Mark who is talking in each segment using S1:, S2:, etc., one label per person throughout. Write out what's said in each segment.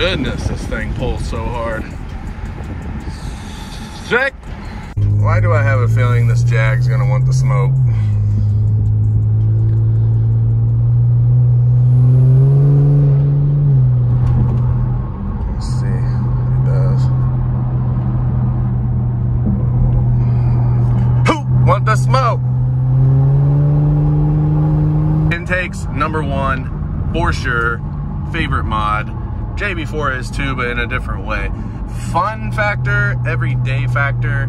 S1: goodness, this thing pulls so hard. Sick. Why do I have a feeling this Jag's gonna want the smoke? Let's see if it does. Who want the smoke? Intakes, #1, for sure. Favorite mod. JB4 is too, but in a different way. Fun factor, everyday factor.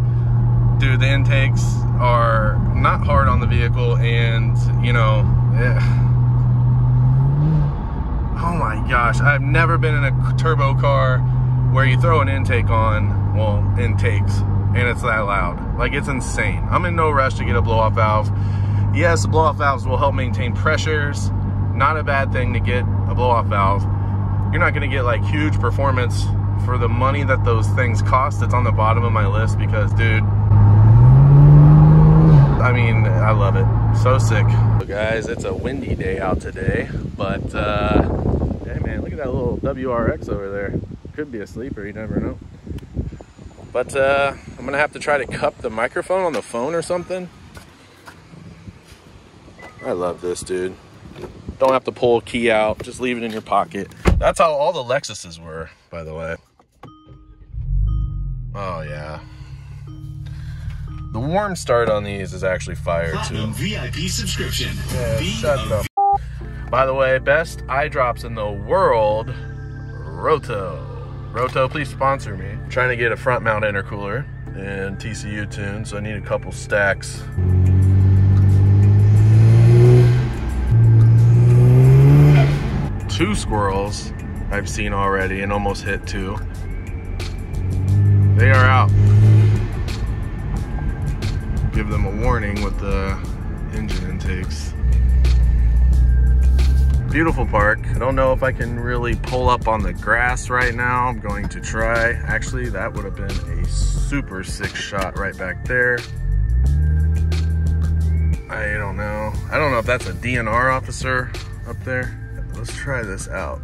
S1: Dude, the intakes are not hard on the vehicle, and you know, oh my gosh, I've never been in a turbo car where you throw an intake on, well, intakes, and it's that loud. Like, it's insane. I'm in no rush to get a blow-off valve. Yes, blow-off valves will help maintain pressures. Not a bad thing to get a blow-off valve. You're not gonna get like huge performance for the money that those things cost. It's on the bottom of my list because, dude, I mean, I love it. So sick. So guys, it's a windy day out today, but hey man, look at that little WRX over there. Could be a sleeper, you never know. But I'm gonna have to try to cup the microphone on the phone or something. I love this, dude. Don't have to pull a key out, just leave it in your pocket. That's how all the Lexuses were, by the way. Oh yeah. The warm start on these is actually fire too.
S2: VIP subscription.
S1: Yeah, shut the f. By the way, best eye drops in the world, Roto. Roto, please sponsor me. I'm trying to get a front mount intercooler and TCU tune, so I need a couple stacks. Two squirrels I've seen already and almost hit 2. They are out. Give them a warning with the engine intakes. Beautiful park. I don't know if I can really pull up on the grass right now. I'm going to try. Actually, that would have been a super sick shot right back there. I don't know. I don't know if that's a DNR officer up there. Let's try this out.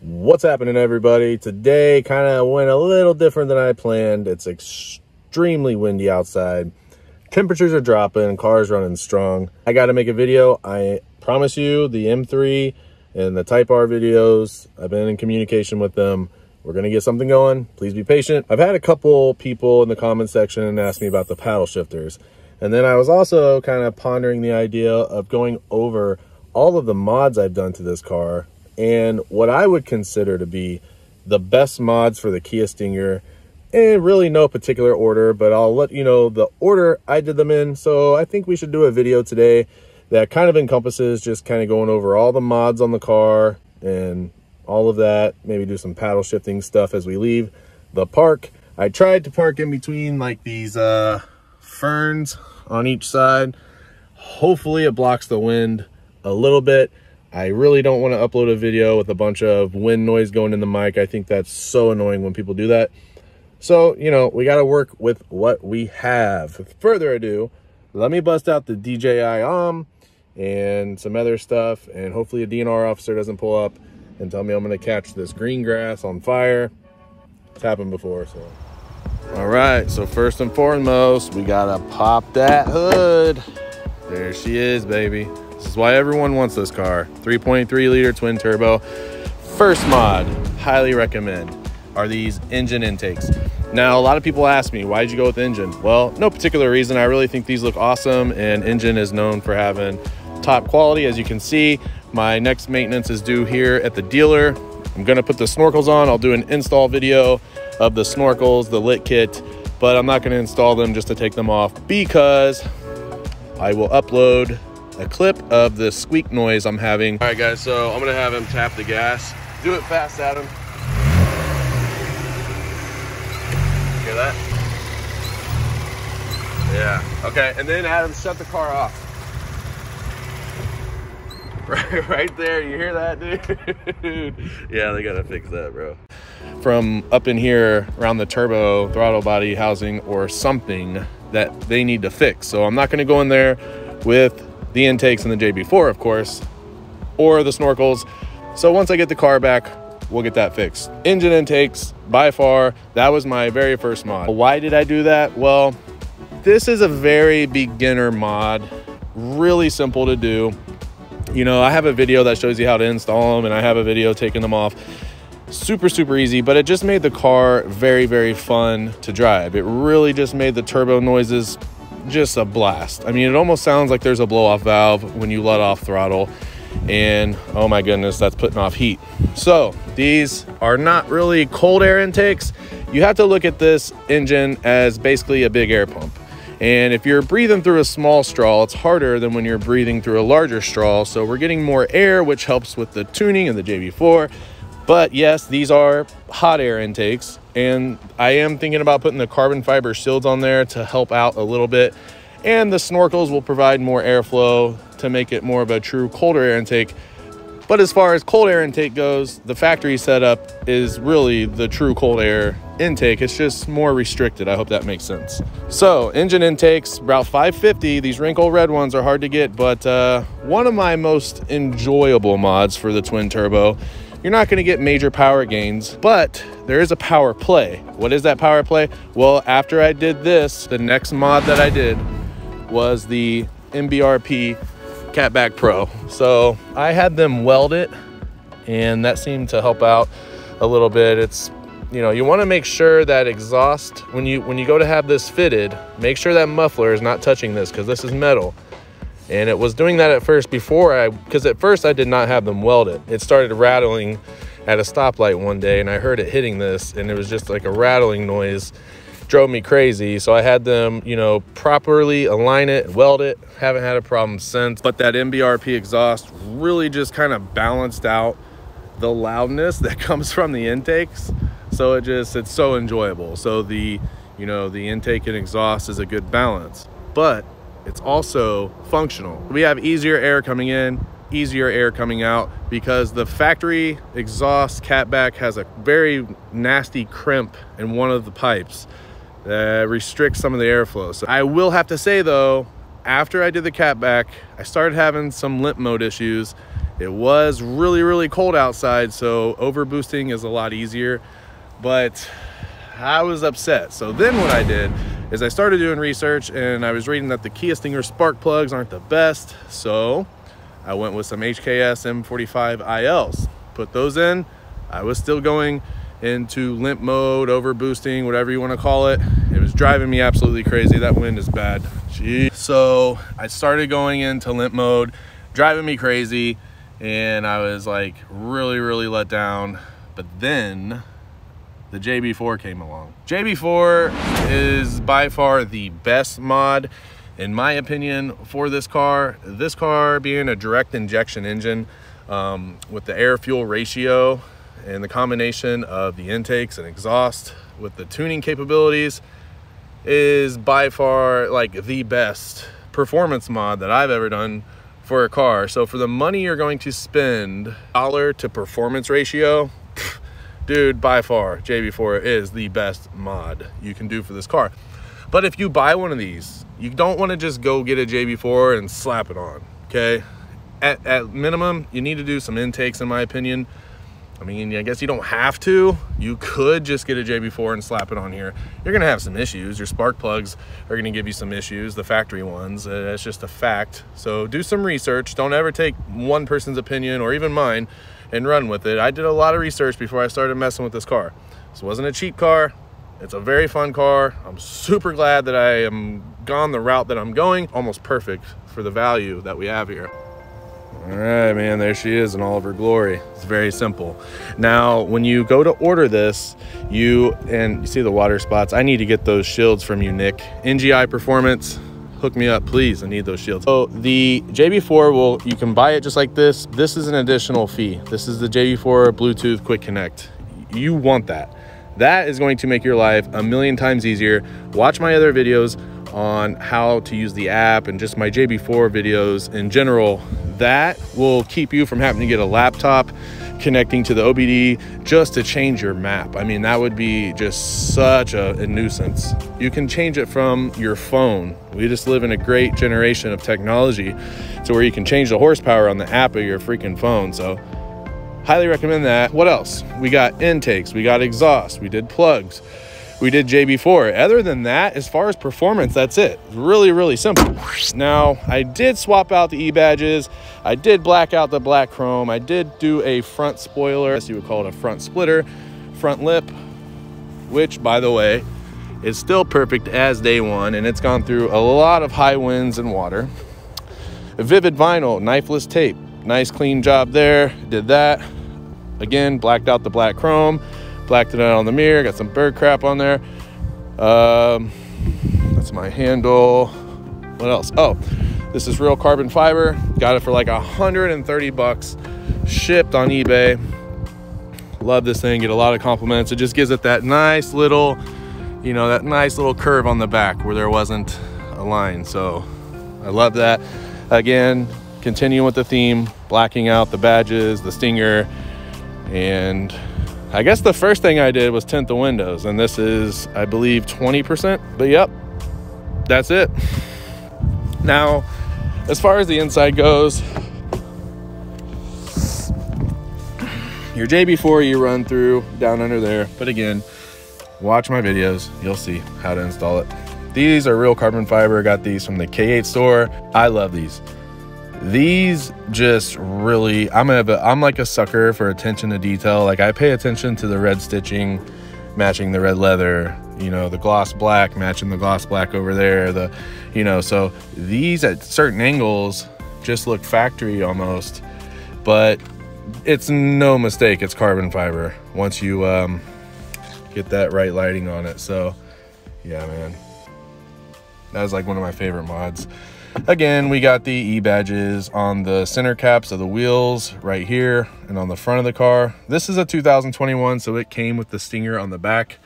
S1: What's happening, everybody? Today kind of went a little different than I planned. It's extremely windy outside. Temperatures are dropping, cars running strong. I got to make a video. I promise you, the M3 and the Type R videos, I've been in communication with them. We're going to get something going. Please be patient. I've had a couple people in the comment section ask me about the paddle shifters. And then I was also kind of pondering the idea of going over all of the mods I've done to this car and what I would consider to be the best mods for the Kia Stinger, in really no particular order, but I'll let you know the order I did them in. So I think we should do a video today that kind of encompasses just kind of going over all the mods on the car and all of that. Maybe do some paddle shifting stuff as we leave the park. I tried to park in between like these ferns on each side. Hopefully it blocks the wind a little bit. I really don't want to upload a video with a bunch of wind noise going in the mic. I think that's so annoying when people do that. So, you know, we got to work with what we have. With further ado, let me bust out the DJI and some other stuff, and hopefully a DNR officer doesn't pull up and tell me I'm going to catch this green grass on fire. It's happened before, so. All right, so first and foremost, we gotta pop that hood. There she is, baby. This is why everyone wants this car. 3.3 liter twin turbo. First mod, highly recommend, are these engine intakes. Now, a lot of people ask me, why'd you go with engine? Well, no particular reason. I really think these look awesome, and engine is known for having top quality. As you can see, my next maintenance is due here at the dealer. I'm gonna put the snorkels on. I'll do an install video of the snorkels, the lit kit, but I'm not gonna install them just to take them off because I will upload a clip of the squeak noise I'm having. All right guys, so I'm gonna have him tap the gas. Do it fast, Adam. Hear that? Yeah, okay, and then Adam, shut the car off. Right there, you hear that, dude? Yeah, they gotta fix that, bro. From up in here around the turbo throttle body housing or something that they need to fix. So I'm not gonna go in there with the intakes and the JB4, of course, or the snorkels, So once I get the car back, we'll get that fixed. Engine intakes, by far, that was my very first mod. Why did I do that? Well, this is a very beginner mod, really simple to do. You know, I have a video that shows you how to install them, and I have a video taking them off. Super easy, but it just made the car very fun to drive. It really just made the turbo noises just a blast. I mean, it almost sounds like there's a blow-off valve when you let off throttle, and oh my goodness, that's putting off heat. So these are not really cold air intakes. You have to look at this engine as basically a big air pump. And if you're breathing through a small straw, it's harder than when you're breathing through a larger straw. So we're getting more air, which helps with the tuning of the JB4. But yes, these are hot air intakes. And I am thinking about putting the carbon fiber shields on there to help out a little bit. And the snorkels will provide more airflow to make it more of a true colder air intake. But as far as cold air intake goes, the factory setup is really the true cold air intake. It's just more restricted. I hope that makes sense. So engine intakes, about 550. These wrinkle red ones are hard to get, but one of my most enjoyable mods for the twin turbo. You're not going to get major power gains, but there is a power play. What is that power play? Well, after I did this, the next mod that I did was the MBRP Catback Pro. So I had them weld it, and that seemed to help out a little bit. It's, you know, you want to make sure that exhaust, when you go to have this fitted, make sure that muffler is not touching this, because this is metal. And it was doing that at first because at first I did not have them welded. It started rattling at a stoplight one day, and I heard it hitting this, and it was just like a rattling noise. Drove me crazy. So I had them, you know, properly align it, weld it. Haven't had a problem since. But that MBRP exhaust really just kind of balanced out the loudness that comes from the intakes. So it's so enjoyable. So the intake and exhaust is a good balance, but it's also functional. We have easier air coming in, easier air coming out, because the factory exhaust catback has a very nasty crimp in one of the pipes that restricts some of the airflow. So I will have to say though, after I did the catback, I started having some limp mode issues. It was really cold outside, so overboosting is a lot easier, but I was upset. So then what I did is I started doing research, and I was reading that the key extinguisher spark plugs aren't the best. So I went with some HKS M45 ILs, put those in. I was still going into limp mode, overboosting, whatever you want to call it. It was driving me absolutely crazy. That wind is bad. Jeez. So I started going into limp mode, driving me crazy, and I was like really let down. But then the JB4 came along. JB4 is by far the best mod, in my opinion, for this car. This car being a direct injection engine with the air-fuel ratio and the combination of the intakes and exhaust with the tuning capabilities is by far like the best performance mod that I've ever done for a car. So for the money you're going to spend, dollar to performance ratio, dude, by far JB4 is the best mod you can do for this car. But if you buy one of these, you don't want to just go get a JB4 and slap it on, okay? At minimum, you need to do some intakes, in my opinion. I mean, I guess you don't have to. You could just get a JB4 and slap it on here. You're gonna have some issues. Your spark plugs are gonna give you some issues, the factory ones. That's just a fact. So do some research. Don't ever take one person's opinion or even mine and run with it. I did a lot of research before I started messing with this car. This wasn't a cheap car. It's a very fun car. I'm super glad that I am gone the route that I'm going. Almost perfect for the value that we have here. All right, man, there she is in all of her glory. It's very simple. Now, when you go to order this, you see the water spots. I need to get those shields from you, Nick. NGI Performance, hook me up, please. I need those shields. So the JB4 you can buy it just like this. This is an additional fee. This is the JB4 Bluetooth Quick Connect. You want that. That is going to make your life a million times easier. Watch my other videos on how to use the app and just my JB4 videos in general. That will keep you from having to get a laptop connecting to the OBD just to change your map. I mean, that would be just such a nuisance. You can change it from your phone. We just live in a great generation of technology to where you can change the horsepower on the app of your freaking phone. So highly recommend that. What else? We got intakes, we got exhaust, we did plugs, we did JB4. Other than that, as far as performance, that's it. Really, really simple. Now, I did swap out the E-badges. I did black out the black chrome. I did do a front spoiler, as you would call it, a front splitter, front lip, which, by the way, is still perfect as day one, and it's gone through a lot of high winds and water. A Vivid vinyl, knifeless tape. Nice clean job there. Did that. Again, blacked out the black chrome, blacked it out on the mirror, got some bird crap on there. That's my handle. What else? Oh, this is real carbon fiber. Got it for like 130 bucks, shipped on eBay. Love this thing, get a lot of compliments. It just gives it that nice little, you know, that nice little curve on the back where there wasn't a line. So I love that. Again, continuing with the theme, blacking out the badges, the stinger, and I guess the first thing I did was tint the windows, and this is, I believe, 20%, but yep, that's it. Now, as far as the inside goes, your JB4 you run through down under there, but again, watch my videos, you'll see how to install it. These are real carbon fiber. Got these from the K8 store. I love these. These just really, I'm like a sucker for attention to detail. Like, I pay attention to the red stitching matching the red leather, you know, the gloss black matching the gloss black over there, the, you know, so these at certain angles just look factory almost, but it's no mistake, it's carbon fiber once you get that right lighting on it. So yeah, man, that was like one of my favorite mods. Again, we got the E-badges on the center caps of the wheels right here and on the front of the car. This is a 2021, so it came with the stinger on the back.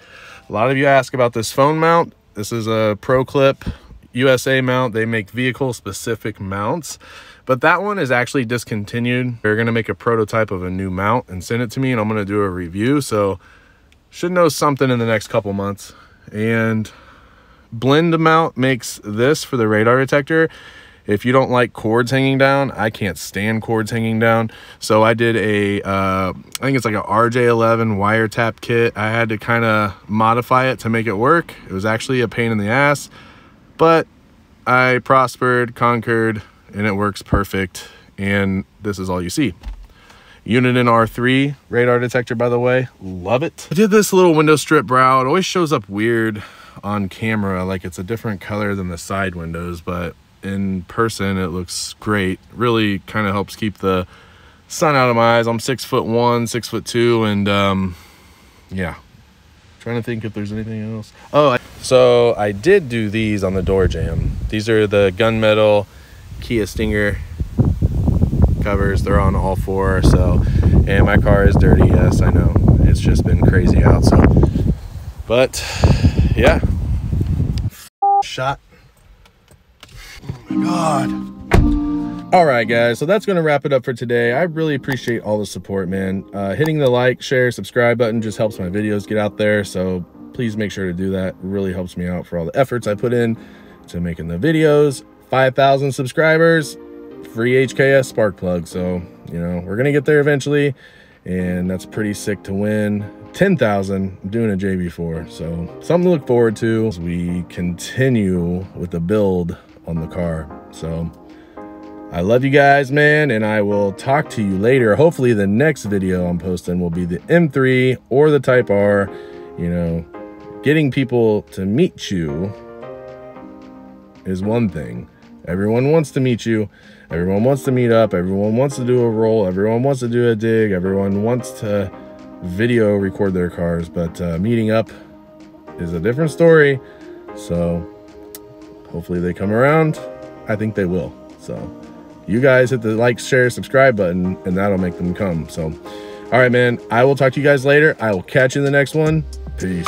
S1: A lot of you ask about this phone mount. This is a Pro Clip USA mount. They make vehicle specific mounts, but that one is actually discontinued. They're gonna make a prototype of a new mount and send it to me, and I'm gonna do a review, so should know something in the next couple months. And Blend mount makes this for the radar detector. If you don't like cords hanging down, I can't stand cords hanging down. So I did a, I think it's like a RJ11 wiretap kit. I had to kind of modify it to make it work. It was actually a pain in the ass, but I prospered, conquered, and it works perfect. And this is all you see. Uniden R3 radar detector, by the way, love it. I did this little window strip brow. It always shows up weird on camera, like it's a different color than the side windows, but in person it looks great. Really kind of helps keep the sun out of my eyes. I'm 6'1", 6'2", and yeah, trying to think if there's anything else. Oh, so I did do these on the door jamb. These are the gunmetal Kia Stinger covers. They're on all four. So, and my car is dirty, yes, I know, it's just been crazy out. So, but yeah, shot. Oh my god. All right, guys, so that's gonna wrap it up for today. I really appreciate all the support, man. Hitting the like, share, subscribe button just helps my videos get out there, so please make sure to do that. It really helps me out for all the efforts I put in to making the videos. 5,000 subscribers, free HKS spark plug. So, you know, we're gonna get there eventually, and that's pretty sick to win. 10,000, I'm doing a JB4, so something to look forward to as we continue with the build on the car. So I love you guys, man, and I will talk to you later. Hopefully the next video I'm posting will be the M3 or the Type R. You know, getting people to meet you is one thing. Everyone wants to meet you. Everyone wants to meet up. Everyone wants to do a roll. Everyone wants to do a dig. Everyone wants to video record their cars, but meeting up is a different story. So hopefully they come around. I think they will. So you guys hit the like, share, subscribe button, and that'll make them come. So all right, man, I will talk to you guys later. I will catch you in the next one. Peace.